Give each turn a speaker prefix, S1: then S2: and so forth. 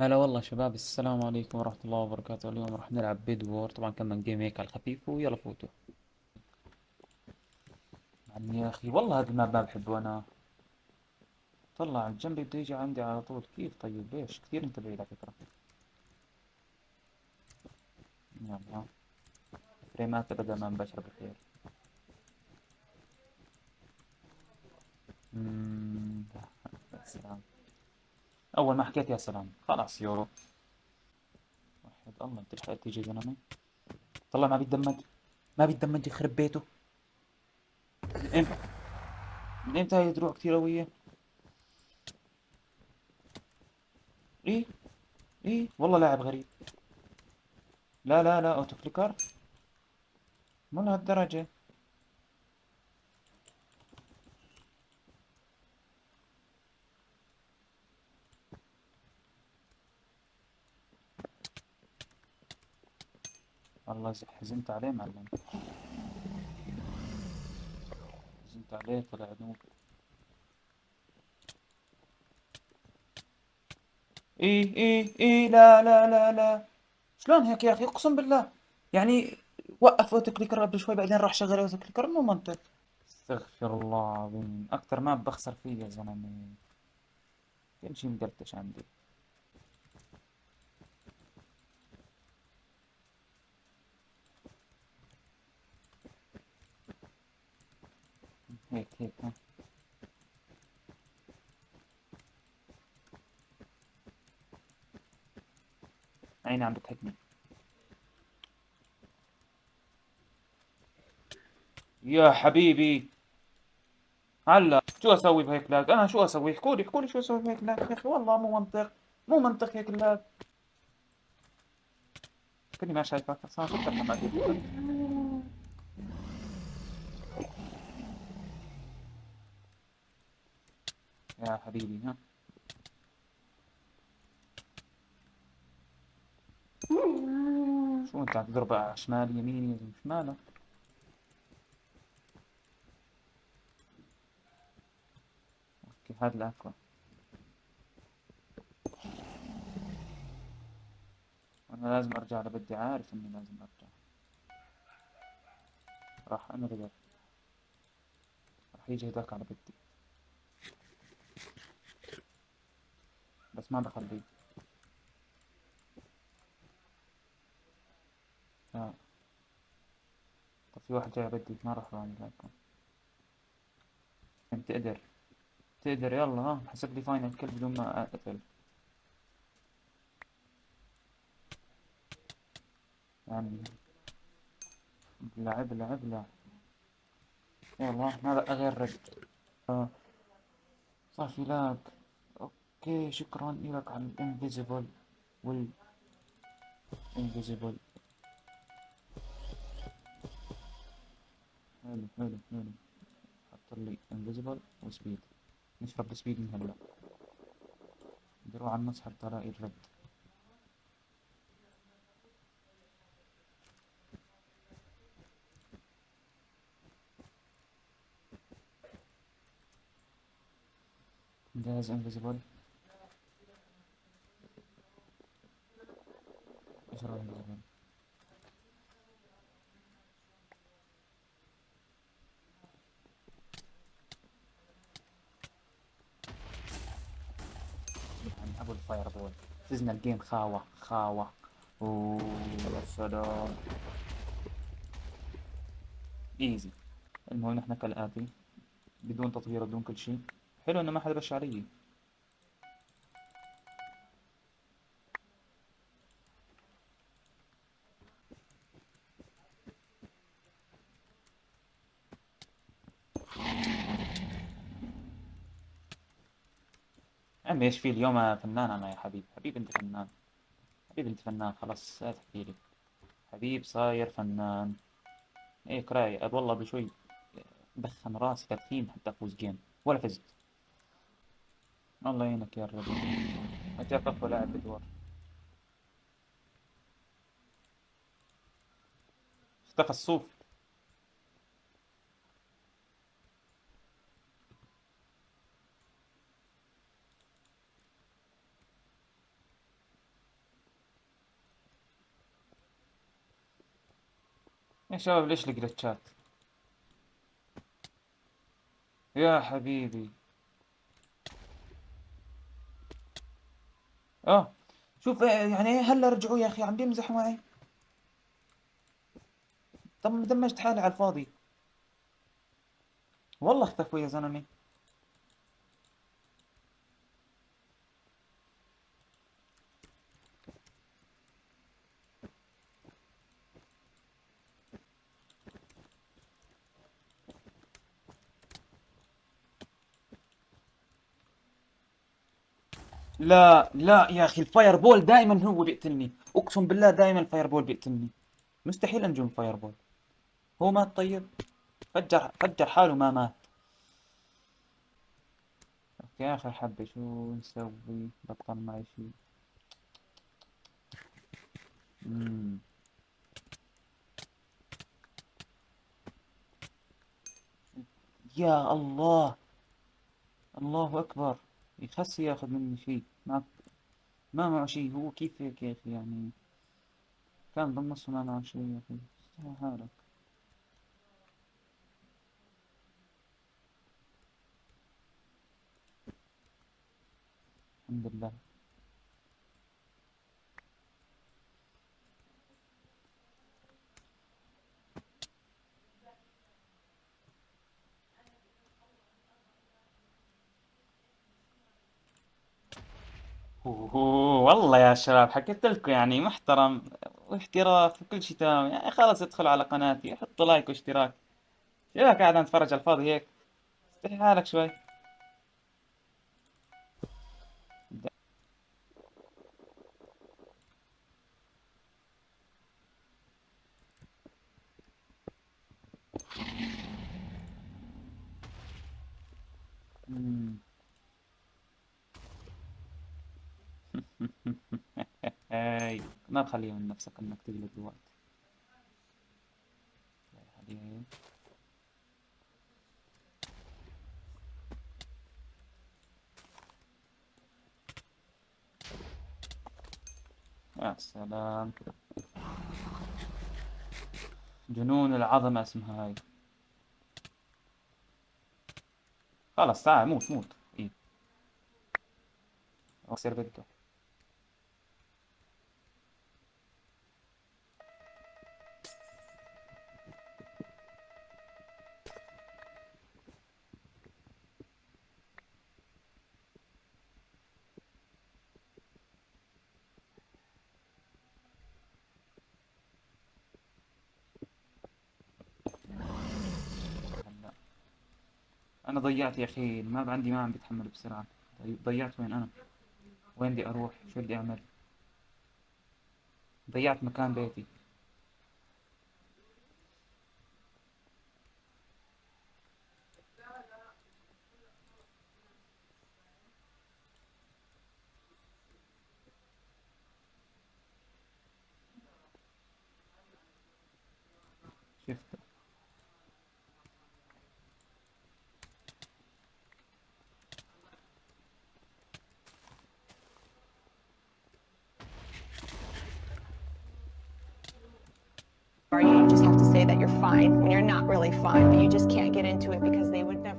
S1: هلا والله شباب، السلام عليكم ورحمة الله وبركاته. اليوم راح نلعب بيد وور، طبعا كمان جيم هيك على الخفيف، ويلا فوتوا. يعني يا أخي والله هذا الماب ما بحبه أنا. طلع جنبي بده يجي عندي على طول، كيف طيب؟ ليش كثير أنت بعيد على فكرة؟ يلا، فريمات أبدا ما مباشرة بخير. مم، يا سلام. أول ما حكيت يا سلام خلاص يورو. وحد الله، أنت لحقت تيجي يا زلمة. طلع ما بيتدمج، ما بيتدمج يخرب بيته. من إمتى؟ من إمتى هاي دروع كثير قوية؟ إيه؟ إيه والله لاعب غريب. لا لا لا، أوتو كليكر. مو لهالدرجة. والله حزنت عليه معلم. حزنت عليه طلع نوب. ايه ايه ايه، لا لا لا لا. شلون هيك يا اخي؟ اقسم بالله. يعني وقف اوتو كليكر قبل شوي، بعدين راح شغل اوتو كليكر، مو منطق. استغفر الله العظيم، اكثر ما بخسر فيه يا زلمه. كل شيء مدردش عندي. هيك هيك ها. عيني عم بتهكني. يا حبيبي. هلا شو اسوي بهيك لاج؟ انا شو اسوي؟ احكوا لي شو اسوي بهيك لاج يا اخي، والله مو منطق. مو منطق هيك لاج. كني ما شايفك بس انا شفتك لما جيت. يا حبيبي ها. شو انت عم تضرب على شمال يمين يمين شمالك؟ اوكي هذا الاكوا. انا لازم ارجع لبدي، عارف اني لازم ارجع. راح انا رجع. راح يجي هداك على بدي. بس ما بخليه. لا. طب في واحد جاي على بدي، ما راح اعمل هيك. انت تقدر. تقدر يلا ها، حسب لي فاينل كل بدون ما اقتل. يعني ابلع ابلع ابلع. يلا ما بقى غير رد. آه. صار في لاج. اوكي شكرا لك على الانفيزيبل والانفيزيبل. حلو حلو حلو. حط لي انفيزيبل وسبيد. نشرب السبيد من هلا. دروع على النص حتى الاقي الرد. جاهز انفيزيبل. اشرب انفيزيبل. يعني ابو الفاير بول. فزنا الجيم خاوة خاوة. اوه يا سلام. ايزي. المهم نحن كالآتي. بدون تطوير بدون كل شيء. حلو انه ما حدا بش علي. عمي ايش في اليوم فنان انا يا حبيب، حبيب انت فنان. حبيب انت فنان، خلاص لا تحكي لي. حبيب صاير فنان. هيك رايق والله بشوي. دخن راسي تدخين حتى افوز جيم. ولا فزت. الله يعينك يا الرجل. اجاك اقوى لاعب بدور. اختفى الصوف. يا شباب ليش الجلتشات؟ يا حبيبي. اه شوف يعني ايه هلا رجعوا يا اخي عم بيمزحوا معي. طب دمجت حالي على الفاضي. والله اختفوا يا زلمه. لا لا يا اخي الفاير بول دائما هو بيقتلني، اقسم بالله دائما الفاير بول بيقتلني. مستحيل انجم فاير بول. هو مات طيب. فجر حاله ما مات. اوكي اخر حبة شو نسوي؟ بطل معي شيء. مم. يا الله. الله اكبر. يخسي ياخذ مني شيء ما معه شيء. هو كيف هيك يا اخي يعني؟ كان بالنص ما معه شيء يا اخي. استنى حالك. الحمد لله. أوه، والله يا شباب حكيت لكم يعني محترم واحتراف وكل شيء تمام يعني. خلاص ادخلوا على قناتي، حطوا لايك واشتراك. شباب قاعد عم تتفرج على الفاضي هيك؟ استحي حالك شوي. مم. هاي ما تخليها من نفسك انك تقلب الوقت يا حبيبي. يا سلام. جنون العظمة اسمها هاي. خلاص تعال موت موت. ايه يصير بده. هلا انا ضيعت يا اخي الماب عندي ما عم بيتحمل بسرعة. ضيعت وين انا؟ وين بدي اروح؟ شو بدي اعمل؟ ضيعت مكان بيتي. شفت.
S2: You just have to say that you're fine when you're not really fine, but you just can't get into it because they would never